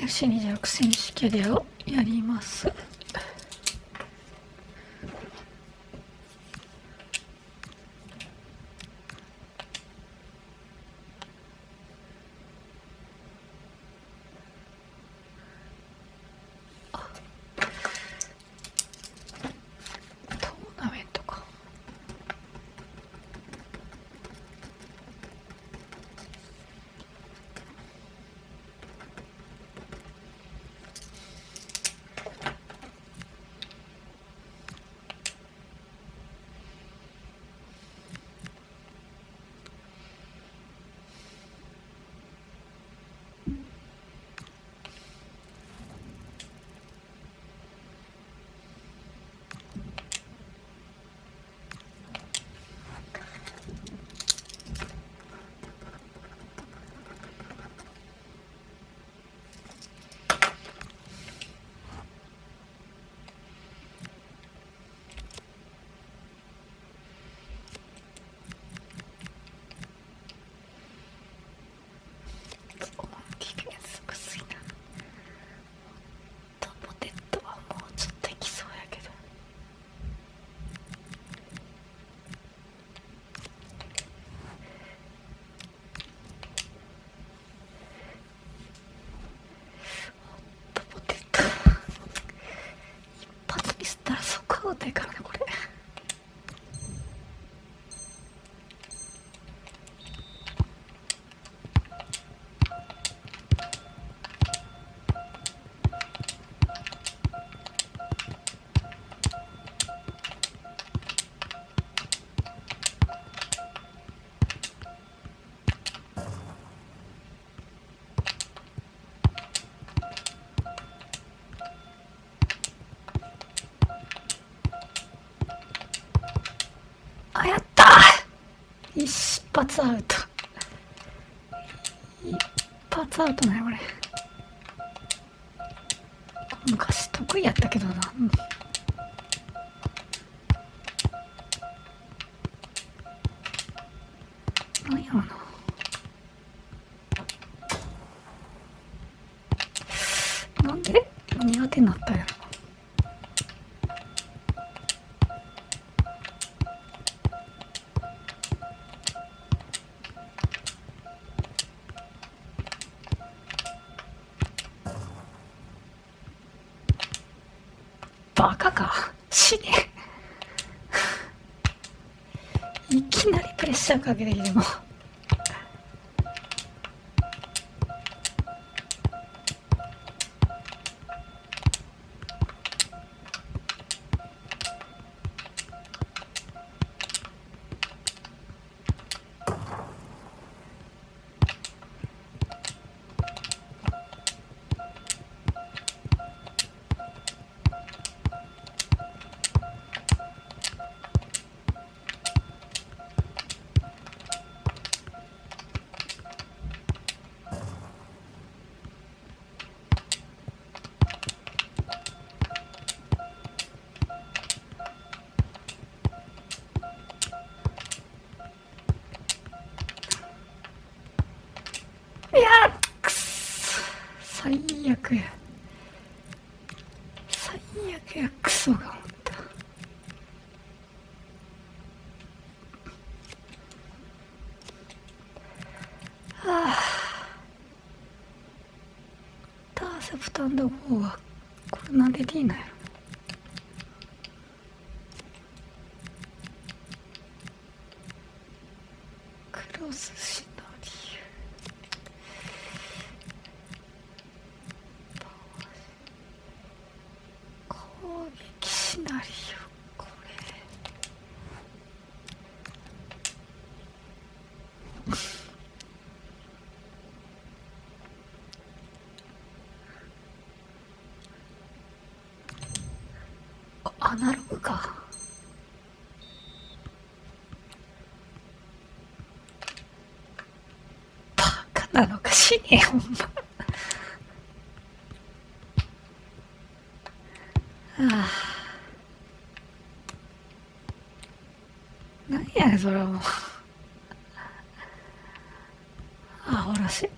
FC26 選手キャリアをやります。でかいなこれ。あ、やったー、一発アウト。一発アウトねこれ。昔得意やったけどな。なんやろな。なんで苦手になったんやろ。バカか、死ね。いきなりプレッシャーかけてきても。いやー、くそ、最悪や。最悪や、クソが思った。はあ、ターセプト&ゴーはこれなんで D なんやろ。クロスシナリオ、攻撃シナリオ、これアナログか。バカなのかしねえ、ほんま。ああ、なんやねんそれはもう。あほらしい。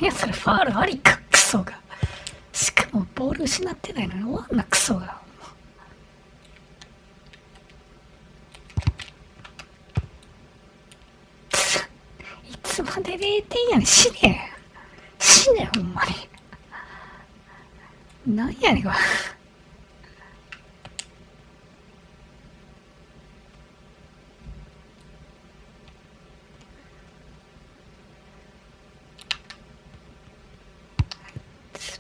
やそれファールありか、クソが。しかもボール失ってないのに終わんな、クソが。いつまで0点やねん、死ねほんまに。なんやねんこれ。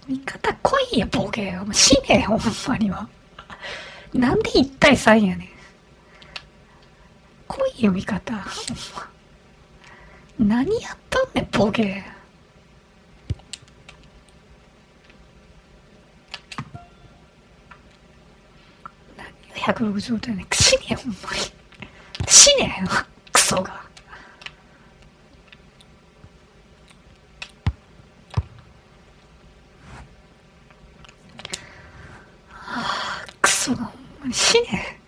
味方来いやボケ、死ねほんまには。なんで1対3やねん。来いよ味方。何やったんねんボケ。何が160度やねん。死ねほんまに。死ねクソが。クソがほんまに死ね。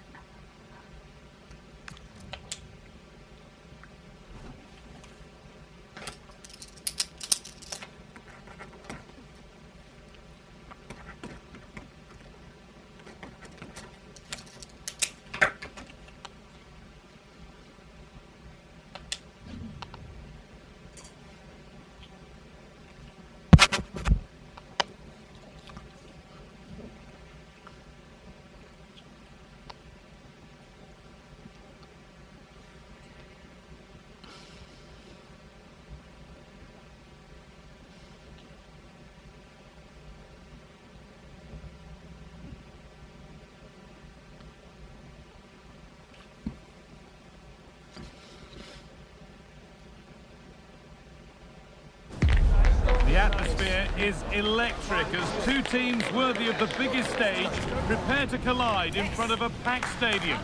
The atmosphere is electric as two teams worthy of the biggest stage prepare to collide in front of a packed stadium.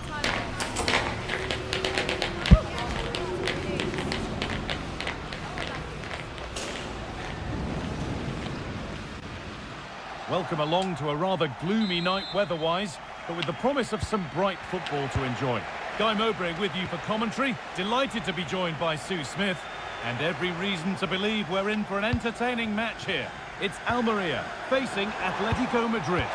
Welcome along to a rather gloomy night weather-wise, but with the promise of some bright football to enjoy. Guy Mowbray with you for commentary, delighted to be joined by Sue Smith. And every reason to believe we're in for an entertaining match here. It's Almeria facing Atletico Madrid.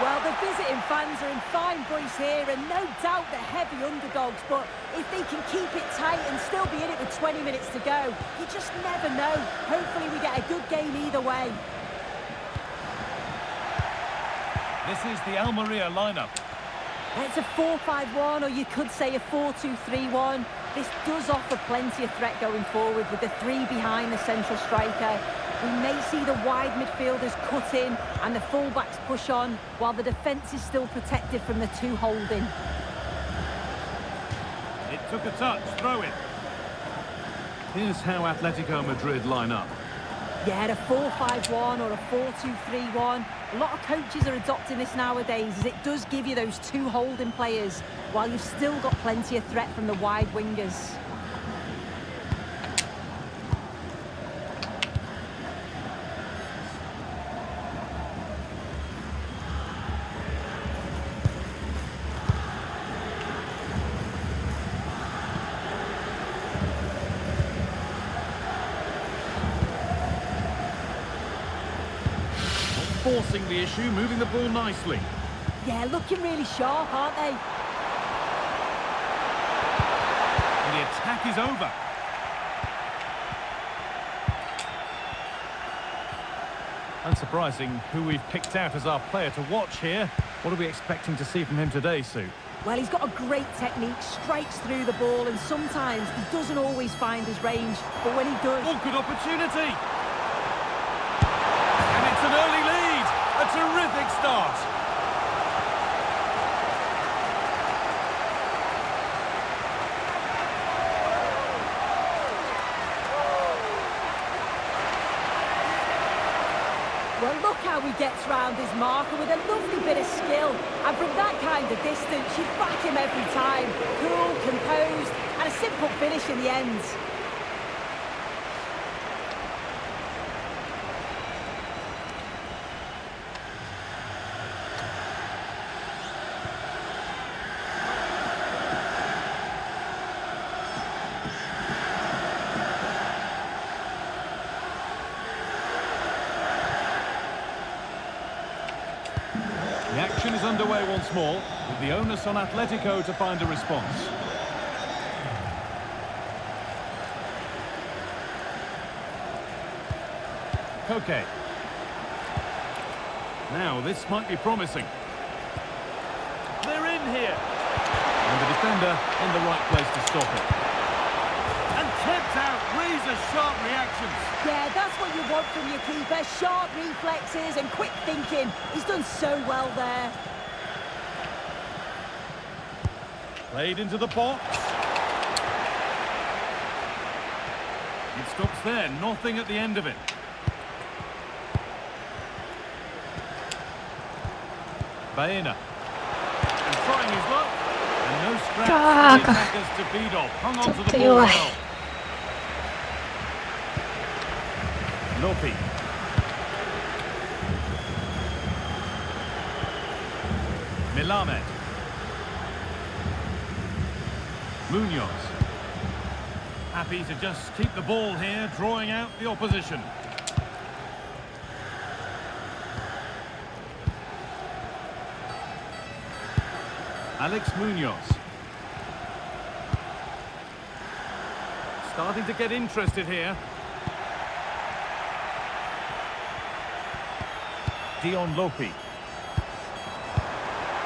Well, the visiting fans are in fine voice here, and no doubt they're heavy underdogs, but if they can keep it tight and still be in it with 20 minutes to go, you just never know. Hopefully we get a good game either way. This is the Almeria lineup. It's a 4-5-1, or you could say a 4-2-3-1. This does offer plenty of threat going forward with the three behind the central striker. We may see the wide midfielders cut in and the fullbacks push on, while the defence is still protected from the two holding. It took a touch, throw it. Here's how Atletico Madrid line up. Yeah, a 4-5-1 or a 4-2-3-1. A lot of coaches are adopting this nowadays, as it does give you those two holding players, while you've still got plenty of threat from the wide wingers. Forcing the issue, moving the ball nicely. Yeah, looking really sharp, aren't they? And the attack is over. Unsurprising who we've picked out as our player to watch here. What are we expecting to see from him today, Sue? Well, he's got a great technique, strikes through the ball, and sometimes he doesn't always find his range, but when he does... Oh, good opportunity! And it's an early lead! A terrific start! Well, look how he gets round his marker with a lovely bit of skill. And from that kind of distance, you back him every time. Cool, composed, and a simple finish in the end. underway once more, with the onus on Atletico to find a response. Koke. Now, this might be promising. They're in here. And the defender in the right place to stop it. And kept out. Razor-sharp reactions. Yeah, that's what you want from your keeper. Sharp reflexes and quick thinking. He's done so well there. Played into the box. It stops there. Nothing at the end of it. Baena. And trying his luck. And no scratch for the attackers to beat off. Hung on to the ball well. Lopi. Milamed. Munoz. Happy to just keep the ball here, drawing out the opposition. Alex Munoz. Starting to get interested here. Dion Lopi.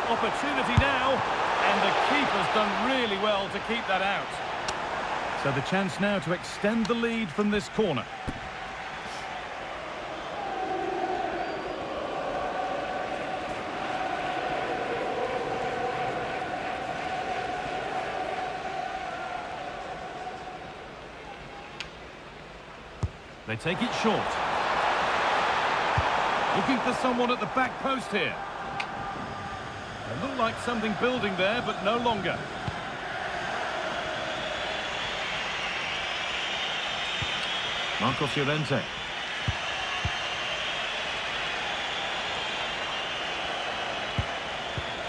Opportunity now, and the keeper's done really well to keep that out. So the chance now to extend the lead from this corner. They take it short. Looking for someone at the back post here. It looked like something building there, but no longer. Marcos Llorente.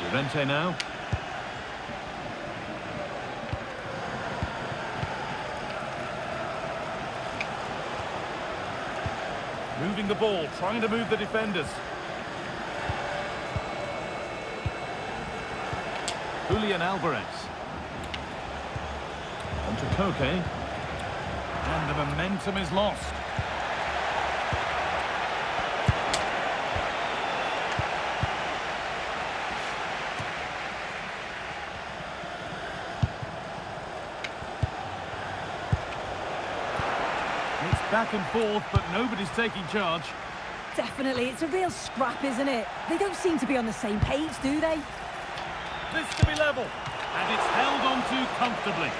Llorente now. Moving the ball, trying to move the defenders. Julian Alvarez. On to Koke. And the momentum is lost. It's back and forth, but nobody's taking charge. Definitely, it's a real scrap, isn't it? They don't seem to be on the same page, do they? This to be level, and it's held on to comfortably.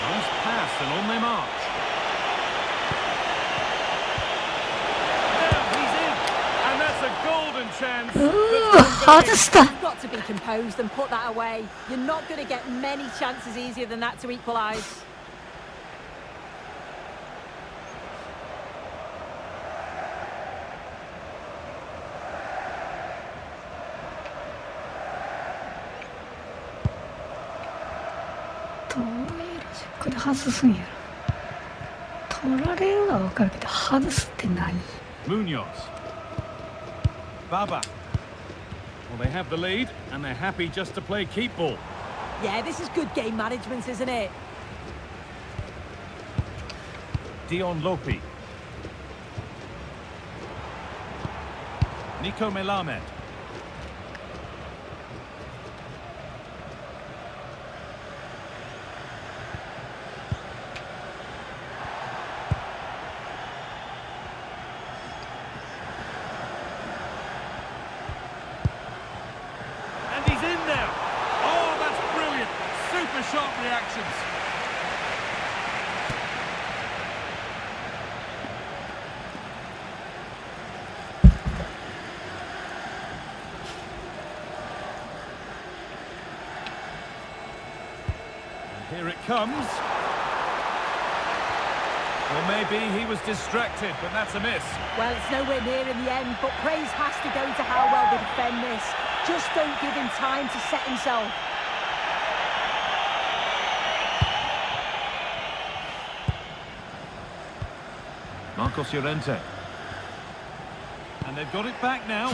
Nice pass, and on they march. Chance. You've got to be composed and put that away. You're not going to get many chances easier than that to equalise. Munoz. Baba. Well, they have the lead, and they're happy just to play keep ball. Yeah, this is good game management, isn't it? Dion Lopi. Nico Melamed. Sharp reactions. And here it comes. Well, maybe he was distracted, but that's a miss. Well, it's nowhere near in the end, but praise has to go to how well they defend this. Just don't give him time to set himself. Marcos Llorente. And they've got it back now.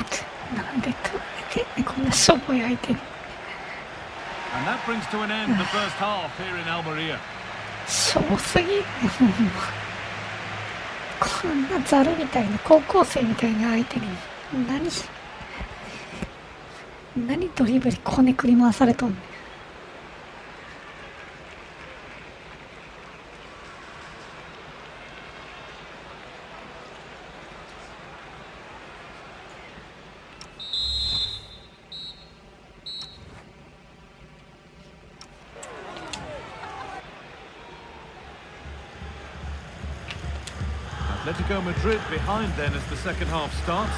なんで取れてんねんこんなしょぼい相手に。 And that brings to an end the first half here in Almeria. しょぼすぎんねんほんま。こんなザルみたいな高校生みたいな相手に何ドリブルこねくり回されとんねん。Atletico Madrid behind then as the second half starts,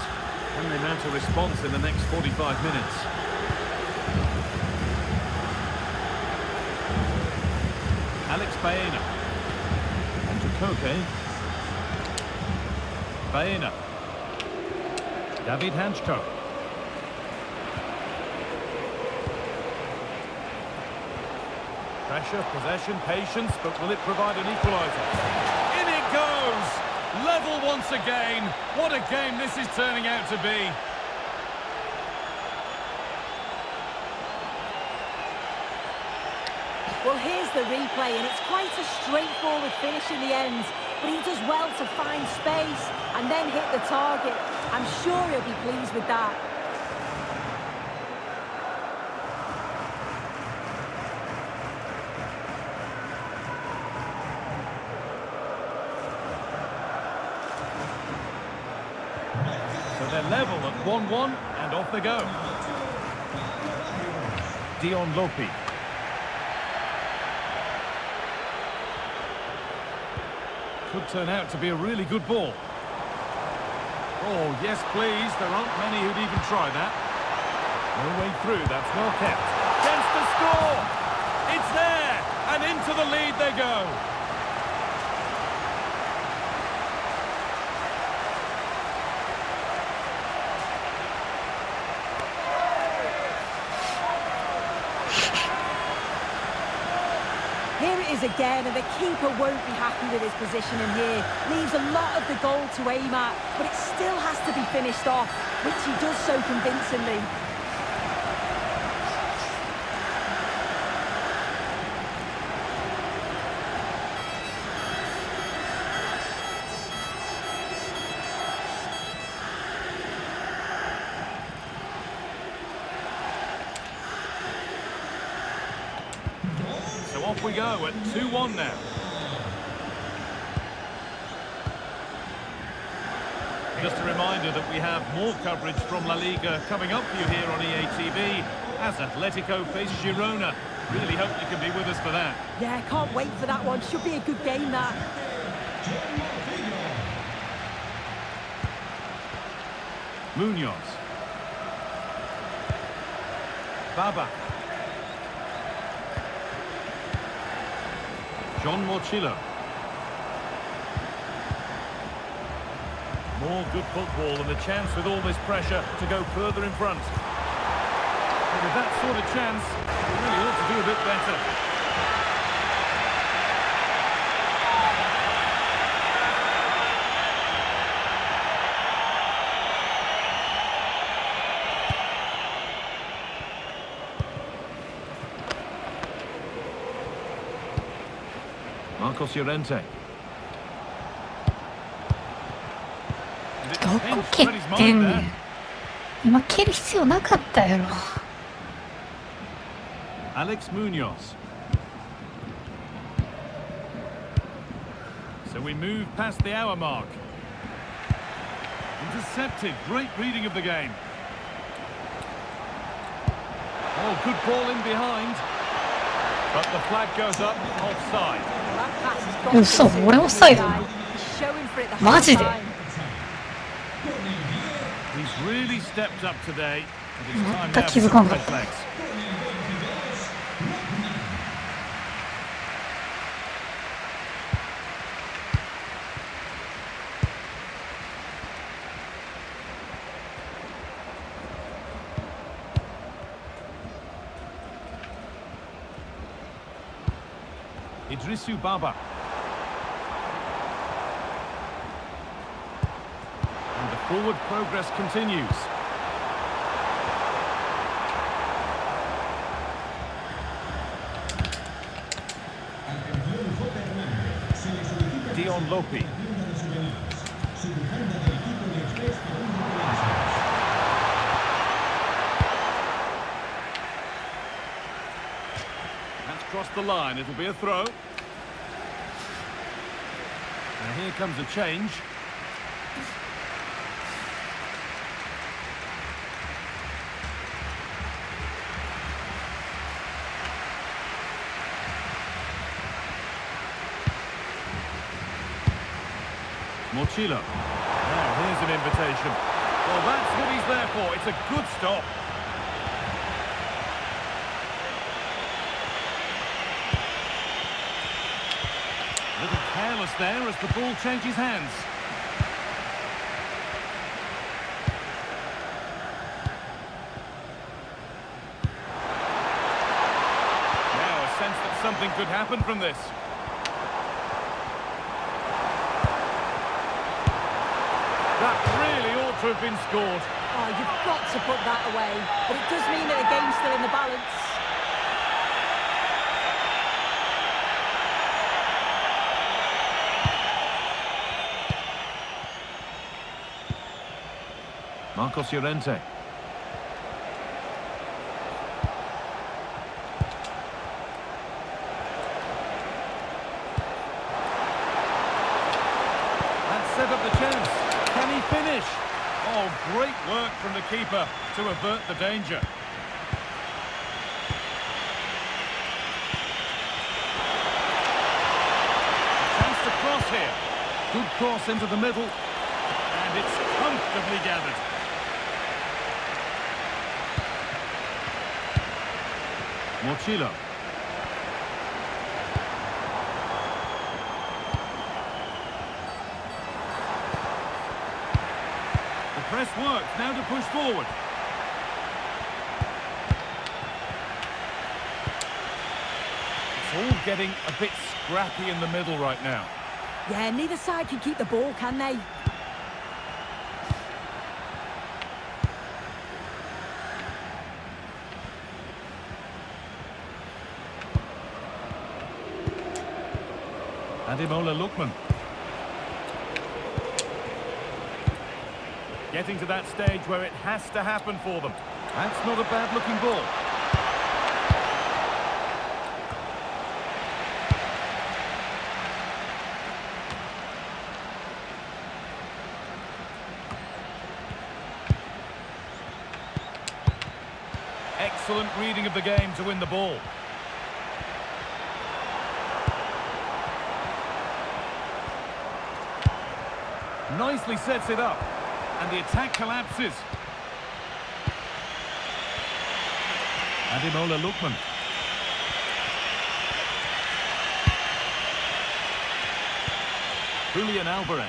and they mount a response in the next 45 minutes. Alex Baena. To Koke. Baena. David Hanchko. Pressure, possession, patience, but will it provide an equaliser? In it goes! Level once again. What a game this is turning out to be. Well, here's the replay, and it's quite a straightforward finish in the end. But he does well to find space and then hit the target. I'm sure he'll be pleased with that. So they're level at 1-1, and off they go. Dion Lopi. Could turn out to be a really good ball. Oh, yes, please. There aren't many who'd even try that. No way through. That's well kept. Chance to score! It's there! And into the lead they go. Here it is again, and the keeper won't be happy with his positioning here. Leaves a lot of the goal to aim at, but it still has to be finished off, which he does so convincingly. So off we go at 2-1 now. Just a reminder that we have more coverage from La Liga coming up for you here on EA TV as Atletico face Girona. Really hope you can be with us for that. Yeah, can't wait for that one. Should be a good game, that. Munoz. Baba. John Morchillo. More good football and the chance with all this pressure to go further in front. And with that sort of chance, they really ought to do a bit better. Marcos Llorente. どこ蹴ってんねん。今蹴る必要なかったやろ。Alex Munoz. So we move past the hour mark. Intercepted. Great reading of the game. Oh, good ball in behind. But the flag goes up offside. That pass has got to be嘘、 suited 俺オフサイド。 He's showing for it the マジで whole time. He's really stepped up today. And it's time 全く now 気 for づか some んかっ red た。 flags. Idrisu Baba. And the forward progress continues. Dion Lopi. That's crossed the line. It'll be a throw. And here comes a change. Mochilo. Now, here's an invitation. Well, that's what he's there for. It's a good stop. A little careless there as the ball changes hands. Now, a sense that something could happen from this. That really ought to have been scored. Oh, you've got to put that away. But it does mean that the game's still in the balance. Marcos Llorente. And set up the chance. Can he finish? Oh, great work from the keeper to avert the danger. Chance to cross here. Good cross into the middle. And it's comfortably gathered. Mochilo. The press works, now to push forward. It's all getting a bit scrappy in the middle right now. Yeah, neither side can keep the ball, can they? Ademola Lookman. Getting to that stage where it has to happen for them. That's not a bad looking ball. Excellent reading of the game to win the ball. Nicely sets it up, and the attack collapses. Ademola Lookman. Julian Alvarez.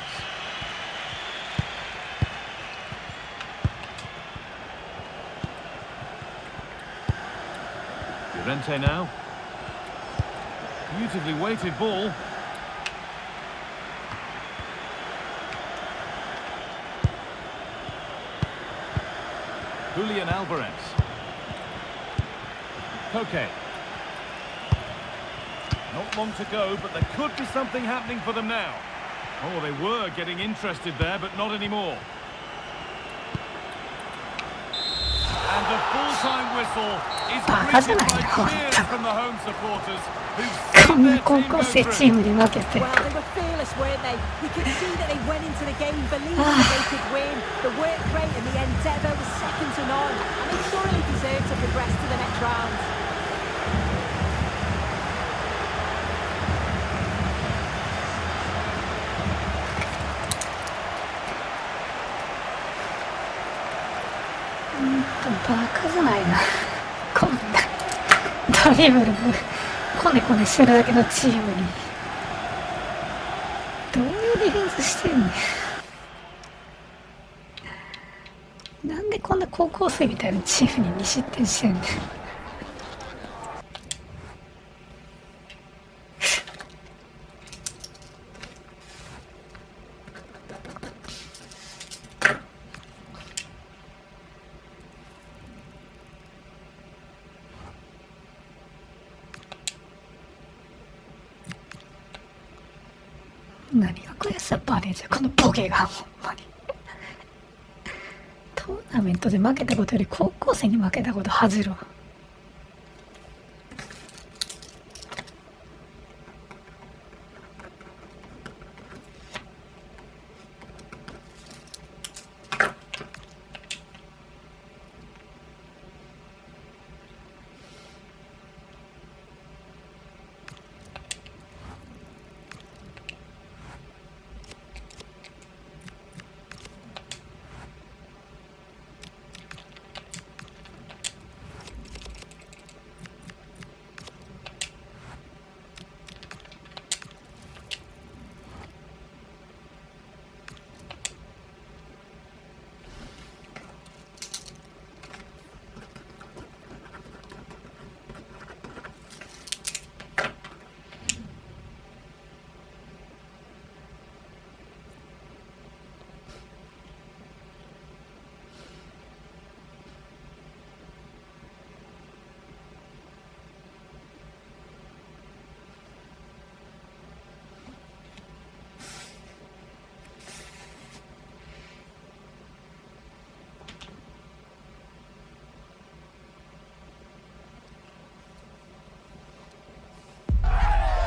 Llorente now. Beautifully weighted ball. Julian Alvarez. Koke. Not long to go, but there could be something happening for them now. Oh, they were getting interested there, but not anymore. And the full-time whistle is greeted by cheers from the home supporters who've seen their team go through. Well, they were fearless, weren't they? You could see that they went into the game believing that they could win. The work rate and the endeavour was second to none, and they thoroughly deserved to progress to the next round.バカじゃないな。こんなドリブルコネコネしてるだけのチームにどういうディフェンスしてんねん。なんでこんな高校生みたいなチームに2失点してんねん。何が悔しさバレーじゃこのボケがほんまに。トーナメントで負けたことより高校生に負けたこと恥じるわ。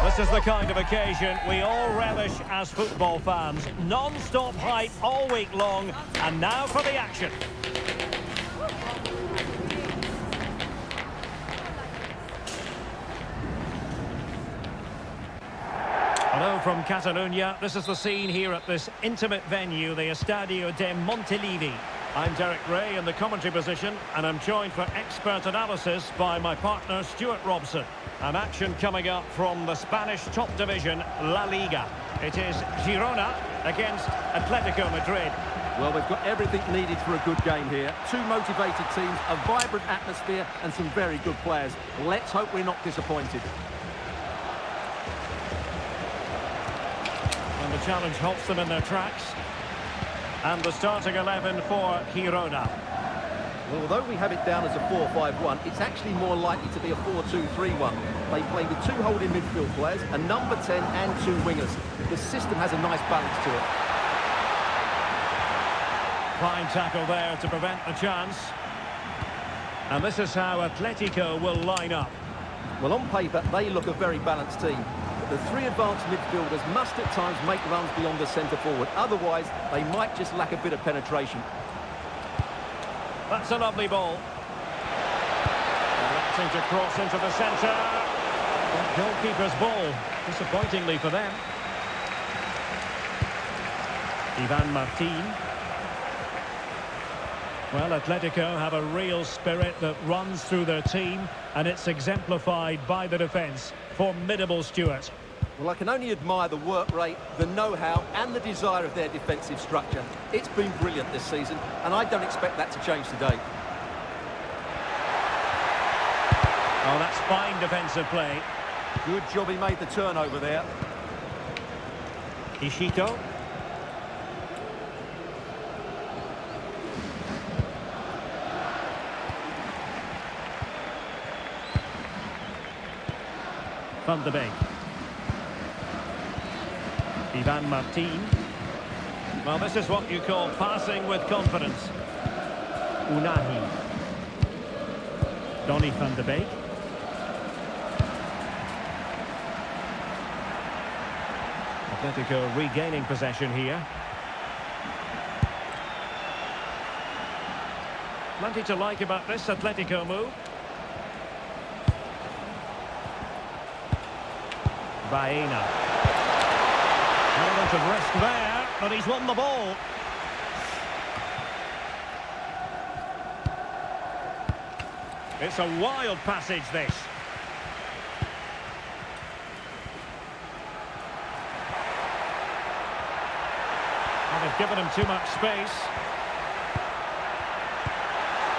This is the kind of occasion we all relish as football fans. Non-stop hype all week long, and now for the action. Hello from Catalonia. This is the scene here at this intimate venue, the Estadio de Montilivi. I'm Derek Ray in the commentary position, and I'm joined for expert analysis by my partner Stuart Robson. And action coming up from the Spanish top division, La Liga. It is Girona against Atletico Madrid. Well, we've got everything needed for a good game here. Two motivated teams, a vibrant atmosphere, and some very good players. Let's hope we're not disappointed. And the challenge halts them in their tracks. And the starting 11 for Girona. Well, although we have it down as a 4-5-1, it's actually more likely to be a 4-2-3-1. They play with two holding midfield players, a number 10 and two wingers. The system has a nice balance to it. Fine tackle there to prevent the chance. And this is how Atletico will line up. Well, on paper, they look a very balanced team. But the three advanced midfielders must at times make runs beyond the centre forward. Otherwise, they might just lack a bit of penetration. That's a lovely ball. Electing to cross into the centre. Goalkeeper's ball, disappointingly for them. Ivan Martin. Well, Atletico have a real spirit that runs through their team, and it's exemplified by the defence. Formidable, Stuart. Well, I can only admire the work rate, the know-how and the desire of their defensive structure. It's been brilliant this season, and I don't expect that to change today. Oh, that's fine defensive play. Good job he made the turnover there. Ishito. Van de Beek. Ivan Martin. Well, this is what you call passing with confidence. Unahi. Donny van de Beek. Atletico regaining possession here. Plenty to like about this Atletico move. Baena. Element of risk there, but he's won the ball. It's a wild passage, this. And they've given him too much space.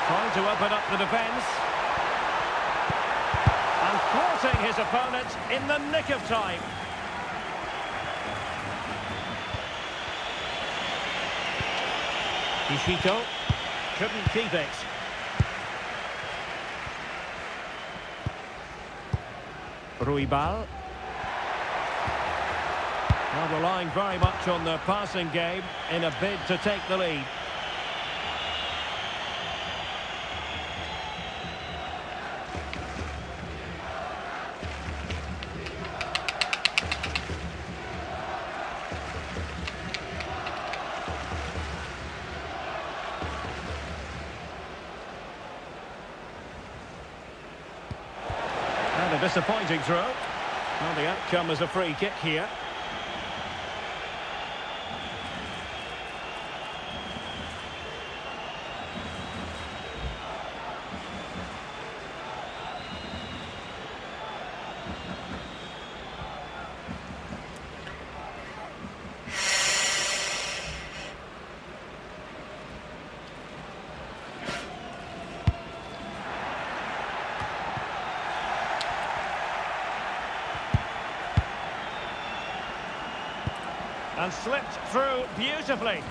Trying to open up the defence. And thwarting his opponent in the nick of time. Ishito couldn't keep it. Ruibal. Well, relying very much on the passing game in a bid to take the lead. And a disappointing throw. Well, the outcome is a free kick here. And slipped through beautifully.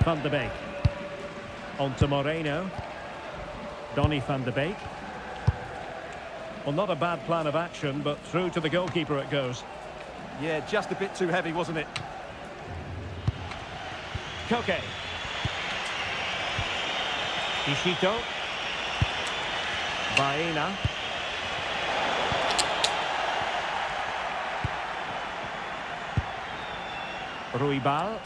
Van de Beek. On to Moreno. Donny van de Beek. Well, not a bad plan of action, but through to the goalkeeper it goes. Yeah, just a bit too heavy, wasn't it? Koke. Ishito. Baena. Ruibal.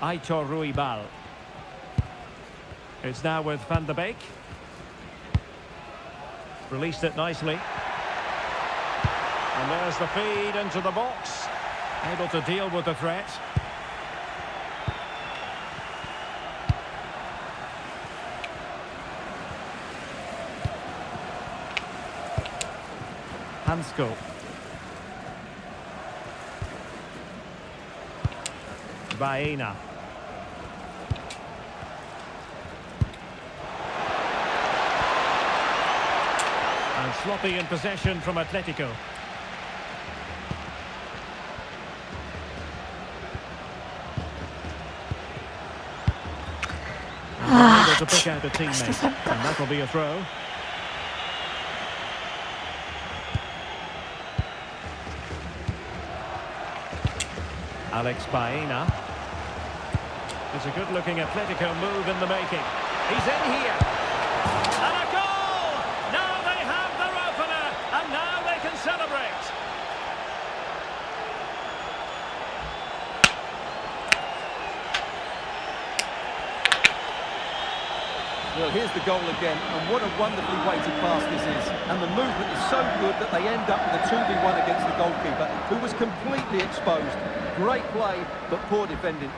Aitor Ruibal. It's now with Van de Beek. Released it nicely. And there's the feed into the box. Able to deal with the threat. Hansko. Baena. And sloppy in possession from Atletico. And able to pick out a teammate. And that'll be a throw. Alex Baena. It's a good-looking Atletico move in the making. He's in here. And a goal! Now they have their opener, and now they can celebrate. Well, here's the goal again, and what a wonderfully weighted pass this is. And the movement is so good that they end up with a 2v1 against the goalkeeper, who was completely exposed. Great play, but poor defending.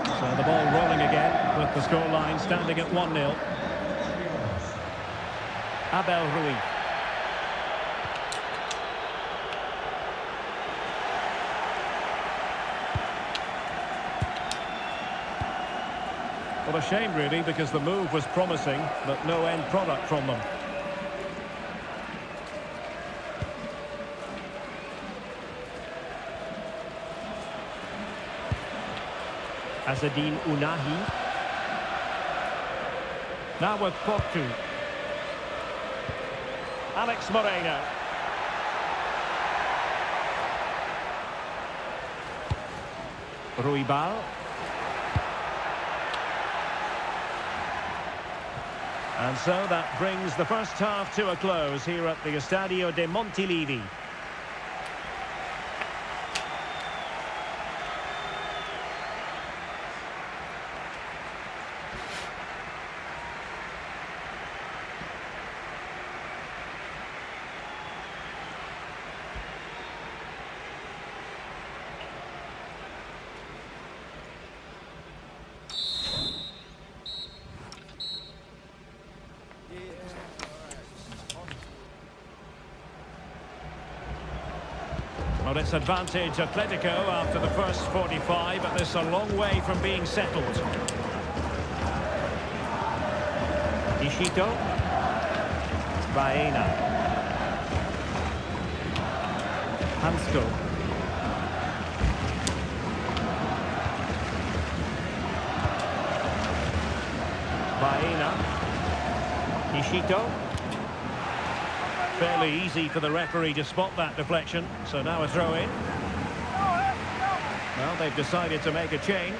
So the ball rolling again, with the scoreline standing at 1-0. Abel Ruiz. Well, a shame really, because the move was promising, but no end product from them. Azzedine Ounahi. Now with Portu. Alex Moreno. Ruibal. And so that brings the first half to a close here at the Estadio de Montilivi. Well, it's advantage Atletico after the first 45, but this is a long way from being settled. Ishito. Baena. Hansko. Baena. Ishito. Fairly easy for the referee to spot that deflection, so now a throw in. Well, they've decided to make a change.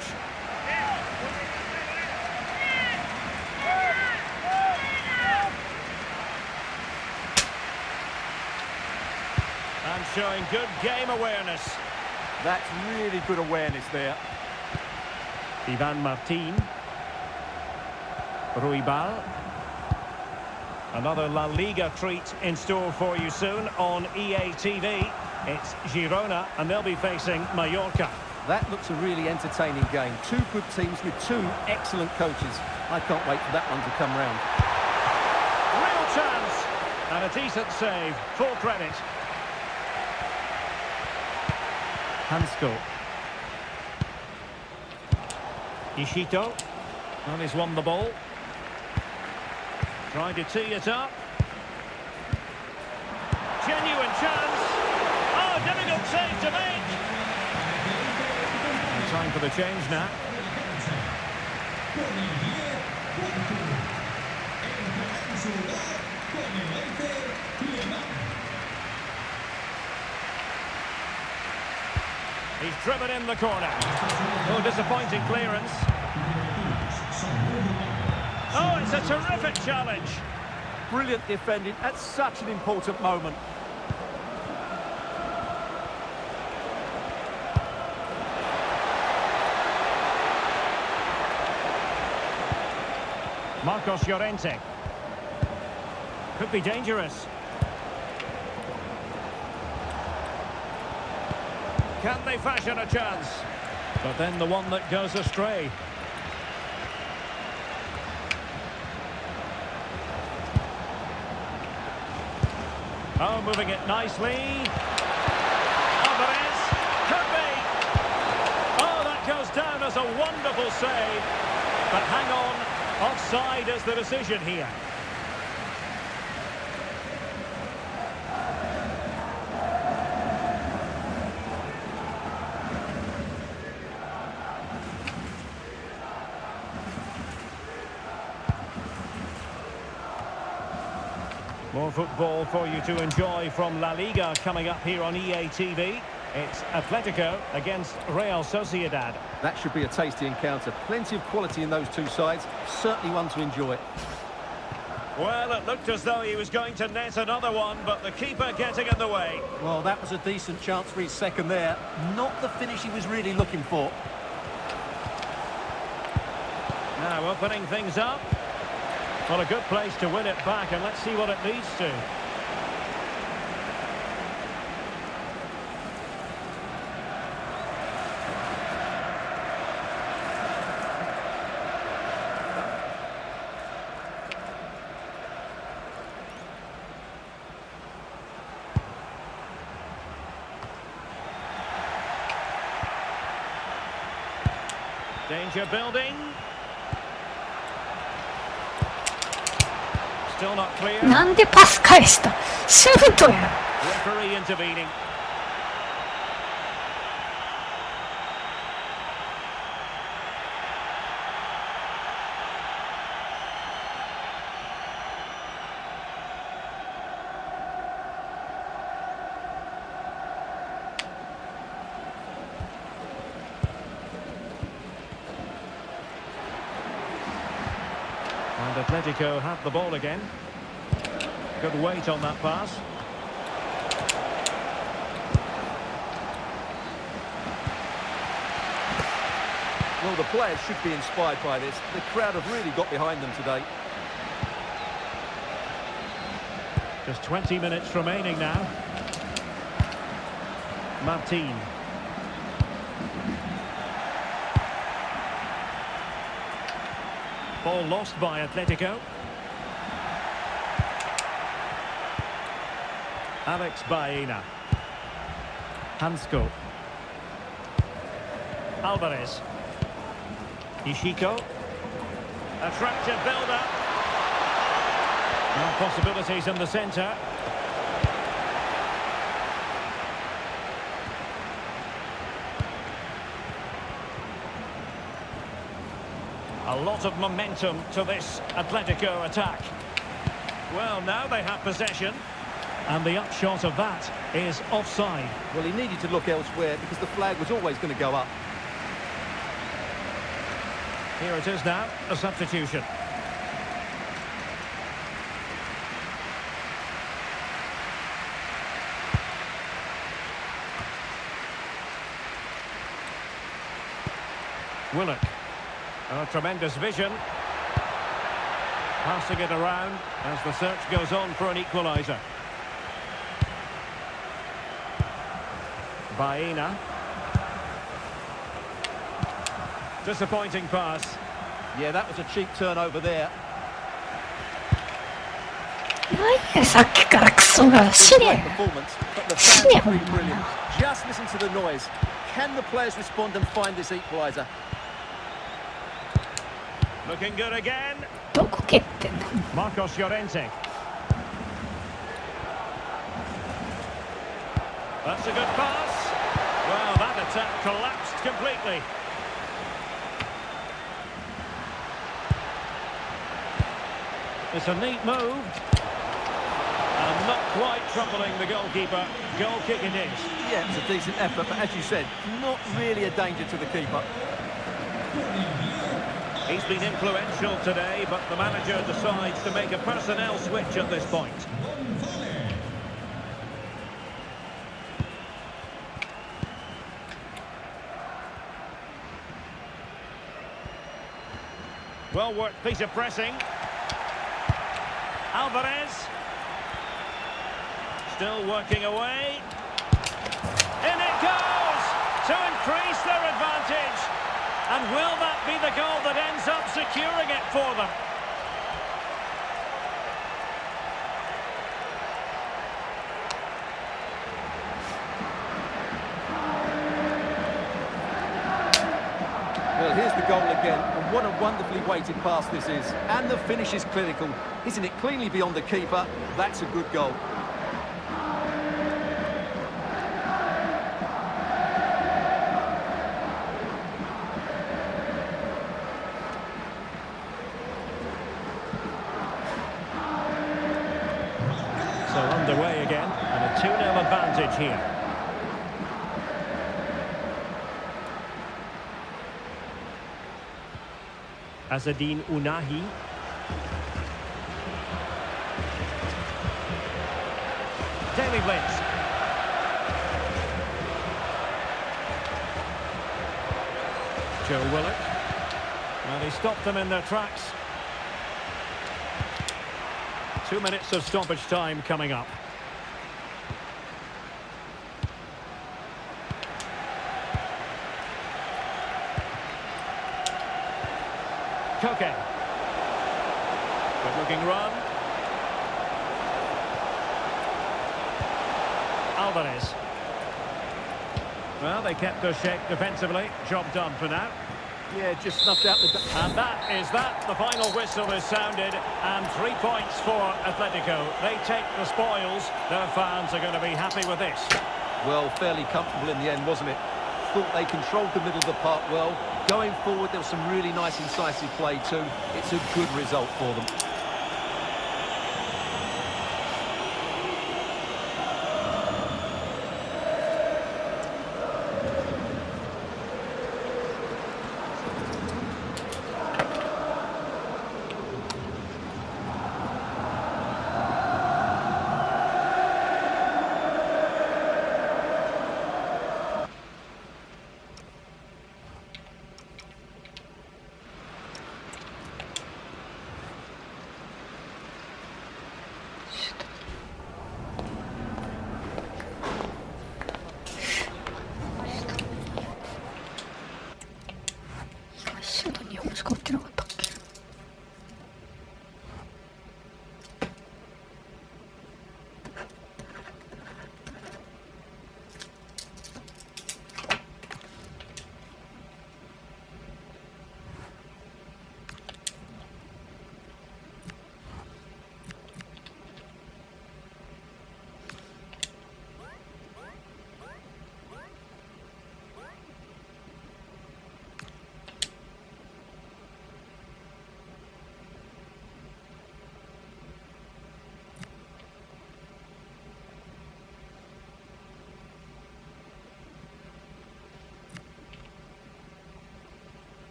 And showing good game awareness. That's really good awareness there. Ivan Martin. Ruibal. Another La Liga treat in store for you soon on EA TV. It's Girona, and they'll be facing Mallorca. That looks a really entertaining game. Two good teams with two excellent coaches. I can't wait for that one to come round. Real chance, and a decent save. Full credit. Hansko. Ishito. Well, he's won the ball. Trying to tee it up. Genuine chance. Oh, difficult save to make. And time for the change now. He's driven in the corner. Oh, disappointing clearance. Oh, it's a terrific challenge. Brilliant defending at such an important moment. Marcos Llorente. Could be dangerous. Can they fashion a chance? But then the one that goes astray. Oh, moving it nicely. Alvarez. Could be. Oh, that goes down as a wonderful save. But hang on, offside is the decision here. More football for you to enjoy from La Liga coming up here on EA TV. It's Atletico against Real Sociedad. That should be a tasty encounter. Plenty of quality in those two sides. Certainly one to enjoy. Well, it looked as though he was going to net another one, but the keeper getting in the way. Well, that was a decent chance for his second there. Not the finish he was really looking for. Now opening things up. Well, a good place to win it back, and let's see what it leads to. Danger building. Still not clear. なんでパス返した？シュートや。Referee intervening. And Atletico have the ball again. Good weight on that pass. Well, the players should be inspired by this. The crowd have really got behind them today. Just 20 minutes remaining now. Martin. Ball lost by Atletico. Alex Baena. Hansko. Alvarez. Ishito. Attractive build-up. Now possibilities in the centre. A lot of momentum to this Atletico attack. Well, now they have possession. And the upshot of that is offside. Well, he needed to look elsewhere because the flag was always going to go up. Here it is now, a substitution. Willock. Oh, tremendous vision. Passing it around as the search goes on for an equaliser. Baena. Disappointing pass. Yeah, that was a cheap turnover there. 何やさっきからクソが死ね Performance, but the 死 fans ね are ほん pretty ま brilliant. Just listen to the noise. Can the players respond and find this equaliser? Looking good again. どこ蹴ってんの Marcos Llorente. That's a good pass. Well, that attack collapsed completely. It's a neat move. And not quite troubling the goalkeeper. Goal kick it is. Yeah, it's a decent effort, but as you said, not really a danger to the keeper. He's been influential today, but the manager decides to make a personnel switch at this point. Well-worked piece of pressing. Alvarez. Still working away. In it goes! To increase their advantage. And will that be the goal that ends up securing it for them? Well, here's the goal again, and what a wonderfully weighted pass this is. And the finish is clinical. Isn't it cleanly beyond the keeper? That's a good goal. So underway again, and a 2-0 advantage here. Azadine Unahi. Daily Blitz. Joe Willock. And he stopped them in their tracks. 2 minutes of stoppage time coming up. Koke. Good looking run. Alvarez. Well, they kept their shape defensively. Job done for now. Yeah, just snuffed out the... And that is that. The final whistle is sounded. And 3 points for Atletico. They take the spoils. Their fans are going to be happy with this. Well, fairly comfortable in the end, wasn't it? Thought they controlled the middle of the park well. Going forward, there was some really nice, incisive play too. It's a good result for them.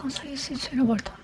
関西選手選ばれたんだ。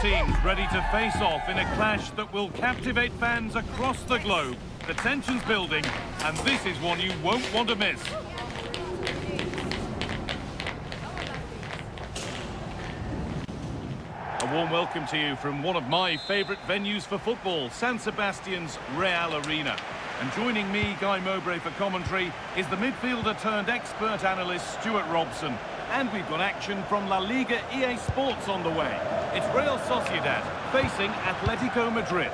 Teams ready to face off in a clash that will captivate fans across the globe. The tension's building, and this is one you won't want to miss. A warm welcome to you from one of my favourite venues for football, San Sebastian's Real Arena. And joining me, Guy Mowbray, for commentary is the midfielder turned expert analyst Stuart Robson. And we've got action from La Liga EA Sports on the way. It's Real Sociedad facing Atletico Madrid.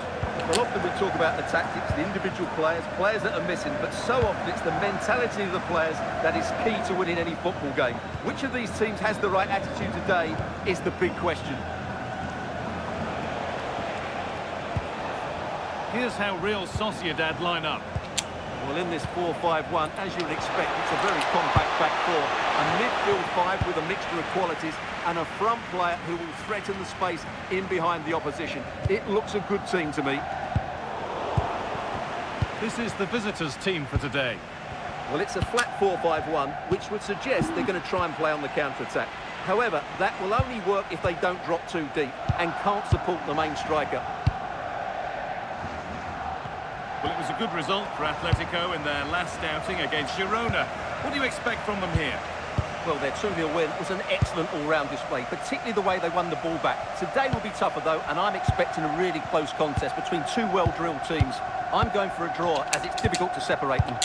Well, often we talk about the tactics, the individual players that are missing, but so often it's the mentality of the players that is key to winning any football game. Which of these teams has the right attitude today is the big question. Here's how Real Sociedad line up. Well, in this 4-5-1, as you would expect, it's a very compact back four. A midfield five with a mixture of qualities and a front player who will threaten the space in behind the opposition. It looks a good team to me. This is the visitors' team for today. Well, it's a flat 4-5-1, which would suggest they're going to try and play on the counter-attack. However, that will only work if they don't drop too deep and can't support the main striker. Well, it was a good result for Atletico in their last outing against Girona. What do you expect from them here? Well, their 2-0 win was an excellent all-round display, particularly the way they won the ball back. Today will be tougher, though, and I'm expecting a really close contest between two well-drilled teams. I'm going for a draw, as it's difficult to separate them.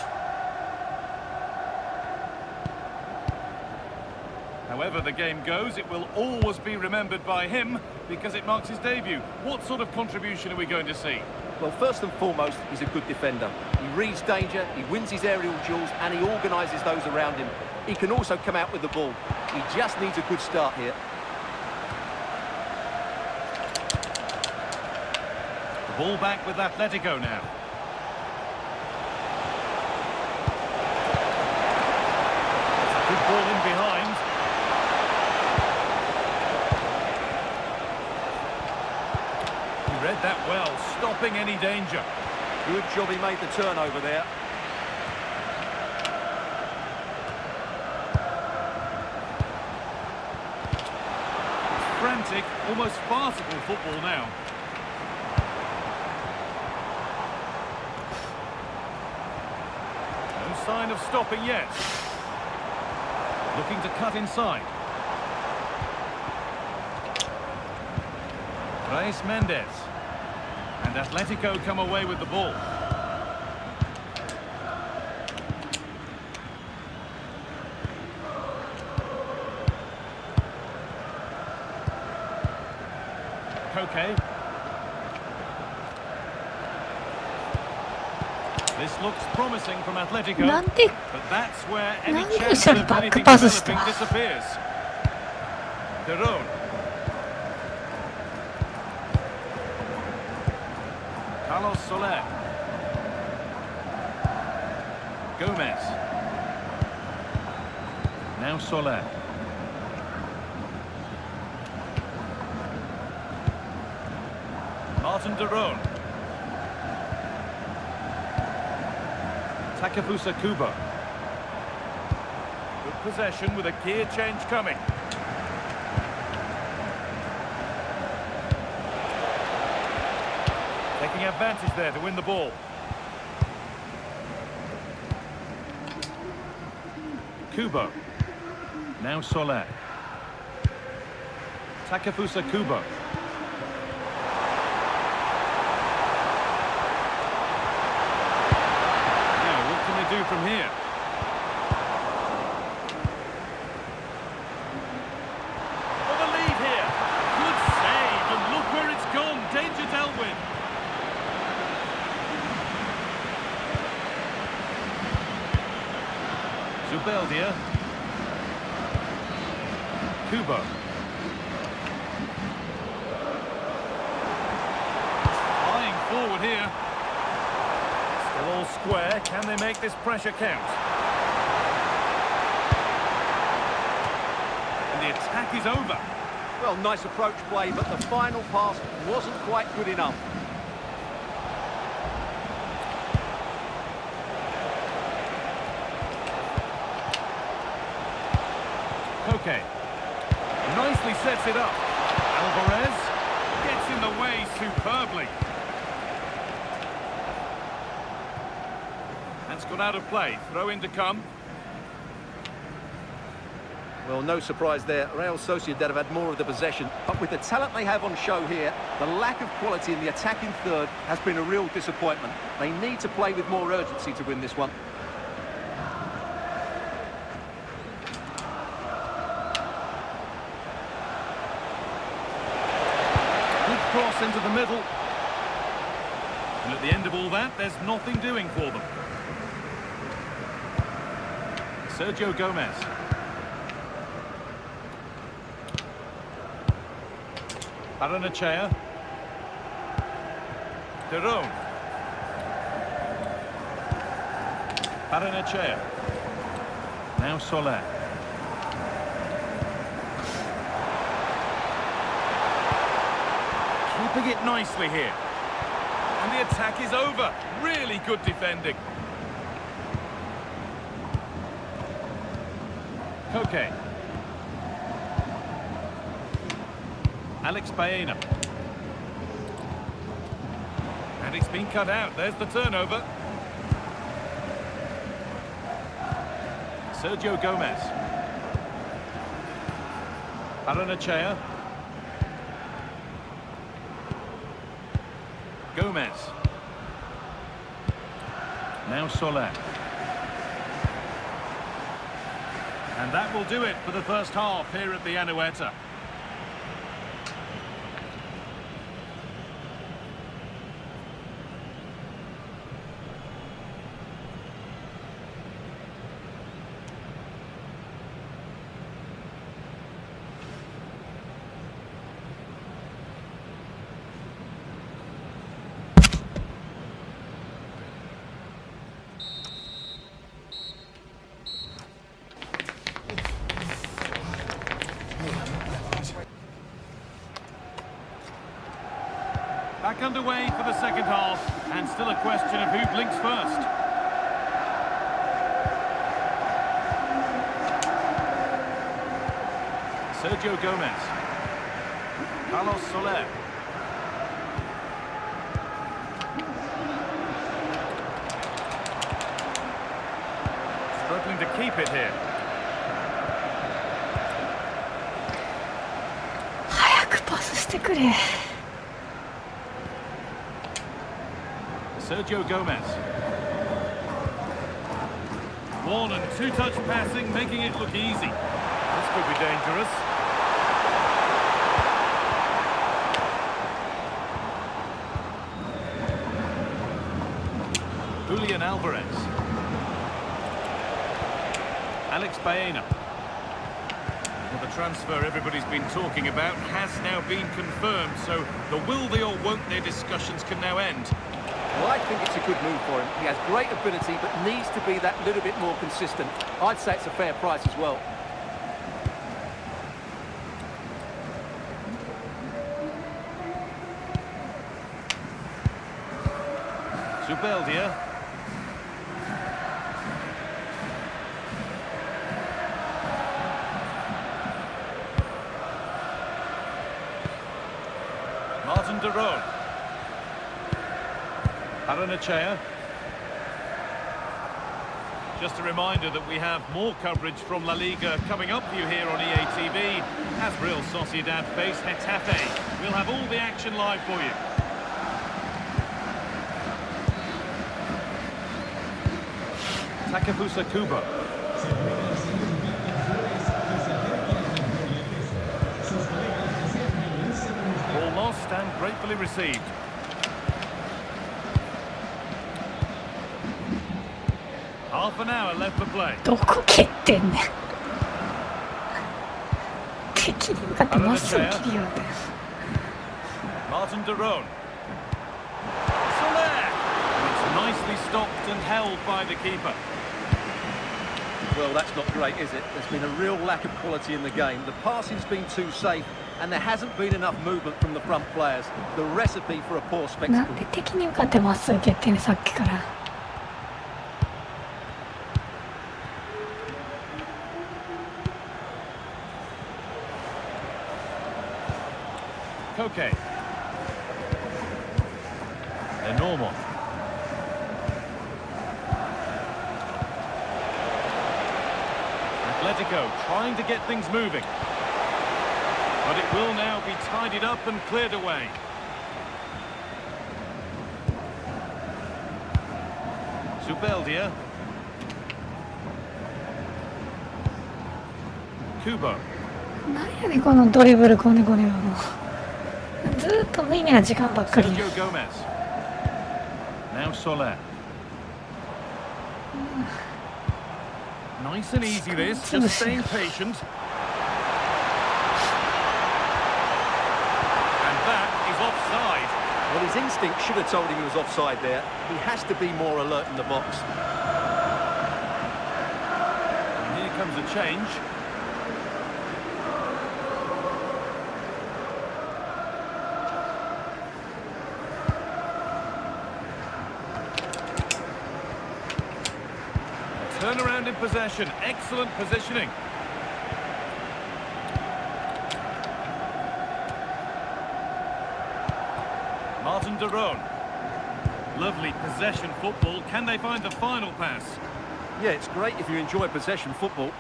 However the game goes, it will always be remembered by him because it marks his debut. What sort of contribution are we going to see? Well, first and foremost, he's a good defender. He reads danger, he wins his aerial duels, and he organises those around him. He can also come out with the ball. He just needs a good start here. The ball back with Atletico now. Good ball in behind. He read that well, stopping any danger. Good job he made the turnover there. Frantic, almost farcical football now. No sign of stopping yet. Looking to cut inside. Reis Mendes. And Atletico come away with the ball. Koke. This looks promising from Atletico, but that's where any chance of anything developing disappears. Perón. Carlos Soler. Gomez. Now Soler. Martin de Roon. Takefusa Kubo. Good possession with a gear change coming. Taking advantage there to win the ball. Kubo. Now Soler. Takefusa Kubo. Do from here. For the lead here. Good save, and look where it's gone. Danger dealt with. Zubeldia. Kubo. Flying forward here. All square. Can they make this pressure count? And the attack is over. Well, nice approach play, but the final pass wasn't quite good enough. Koke. Nicely sets it up. Alvarez gets in the way superbly. That's gone out of play. Throw in to come. Well, no surprise there. Real Sociedad have had more of the possession, but with the talent they have on show here, the lack of quality in the attacking third has been a real disappointment. They need to play with more urgency to win this one. Good cross into the middle. And at the end of all that, there's nothing doing for them. Sergio Gomez. Baranachea. De Roon. Baranachea. Now Soler. Keeping it nicely here. And the attack is over. Really good defending. Koke. Alex Baena. And it's been cut out. There's the turnover. Sergio Gomez. Baranachea. Gomez. Now Soler. And that will do it for the first half here at the Anoeta. Back underway for the second half, and still a question of who blinks first. Sergio Gomez. Carlos Soler. Struggling to keep it here. 早くパスしてくれ。 Sergio Gomez. One and two touch passing, making it look easy. This could be dangerous. Julian Alvarez. Alex Baena. Well, the transfer everybody's been talking about has now been confirmed, so the will they or won't they discussions can now end. Well, I think it's a good move for him. He has great ability, but needs to be that little bit more consistent. I'd say it's a fair price as well. Zubeldia. Martin de Roon. Aranachea. Just a reminder that we have more coverage from La Liga coming up for you here on EA TV as Real Sociedad face Getafe. We'll have all the action live for you. Takefusa Kubo. Ball lost and gratefully received. Half an hour left for play. どこ蹴ってんねん。敵に向かってまっすぐ切りようって。Martin de Roon. Soler. It's nicely stopped and held by the keeper. Well, that's not great, is it? There's been a real lack of quality in the game. The passing's been too safe, and there hasn't been enough movement from the front players. The recipe for a poor な spectacle. んで敵に向かってまっすぐ蹴ってんねんさっきから。Koke. Enormo. Atletico trying to get things moving. But it will now be tidied up and cleared away. Zubeldia. Kubo. 何やねんこのドリブルこねこねはもう。ずーっと無意味な時間ばっかり。 Sergio Gomez. Now Soler. Nice and easy this, just staying patient. And that is offside. Well, his instinct should have told him he was offside there. He has to be more alert in the box. And here comes a change. Turnaround in possession, excellent positioning. Martin de Roon. Lovely possession football. Can they find the final pass? Yeah, it's great if you enjoy possession football.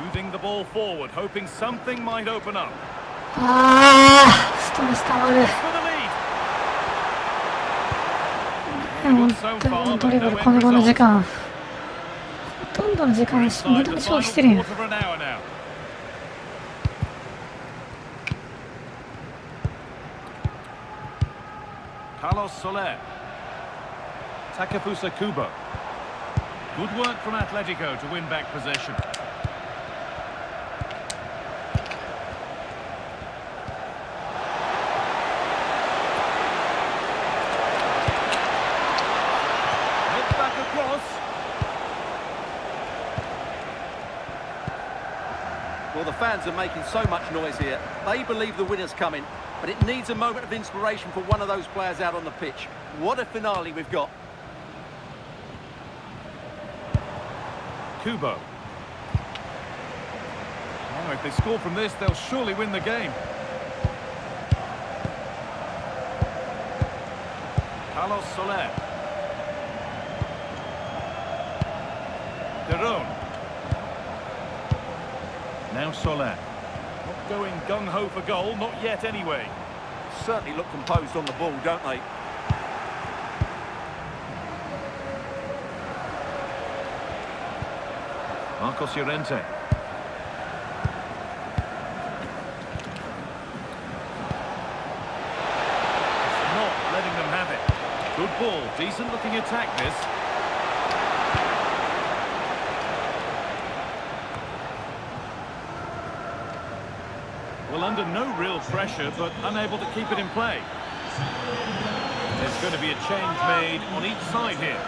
Moving the ball forward, hoping something might open up. ああ、ストレス溜まる。 For the lead. 本当にドリブルこねこね時間。ほとんどの時間無駄に消費してるやん。 Quarter of an hour now. Carlos Soler. Takefusa Kubo. Good work from Atletico to win back possession. Hit back across. Well, the fans are making so much noise here. They believe the winner's coming, but it needs a moment of inspiration for one of those players out on the pitch. What a finale we've got. Kubo. Oh, if they score from this, they'll surely win the game. Carlos Soler. De Roon. Now Soler. Not going gung-ho for goal, not yet anyway. Certainly look composed on the ball, don't they? Marcos Llorente. Not letting them have it. Good ball, decent looking attack this. Well, under no real pressure, but unable to keep it in play. There's going to be a change made on each side here.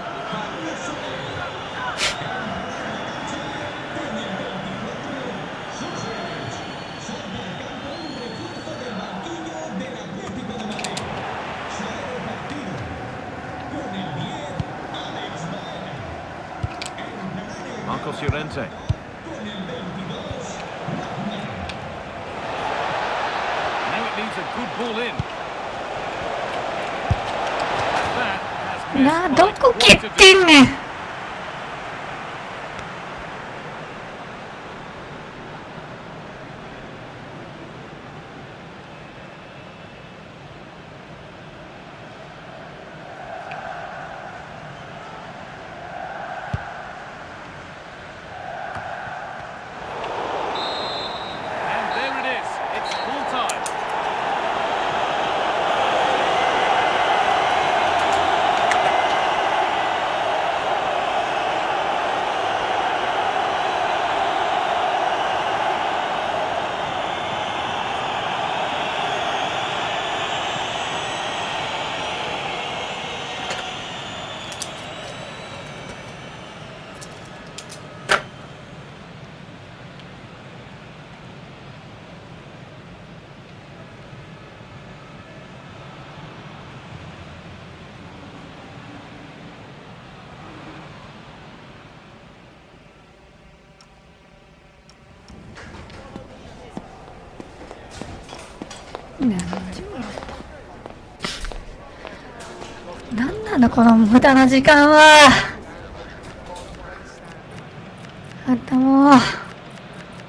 Marcos Llorente. Now it needs a good ball in. That has なあ、 missed ど by こ蹴っ quite a てんねん。 And there it is. It's full time.なんなのこの無駄な時間は。あんたもう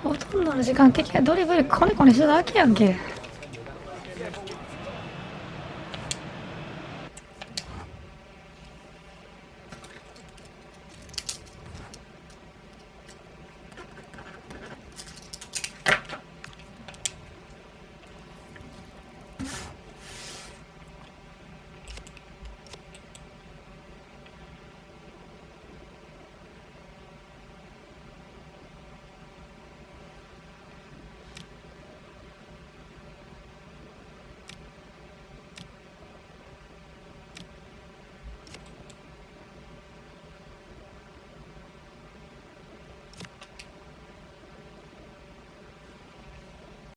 ほとんどの時間的にドリブルコネコネしてたわけやんけ。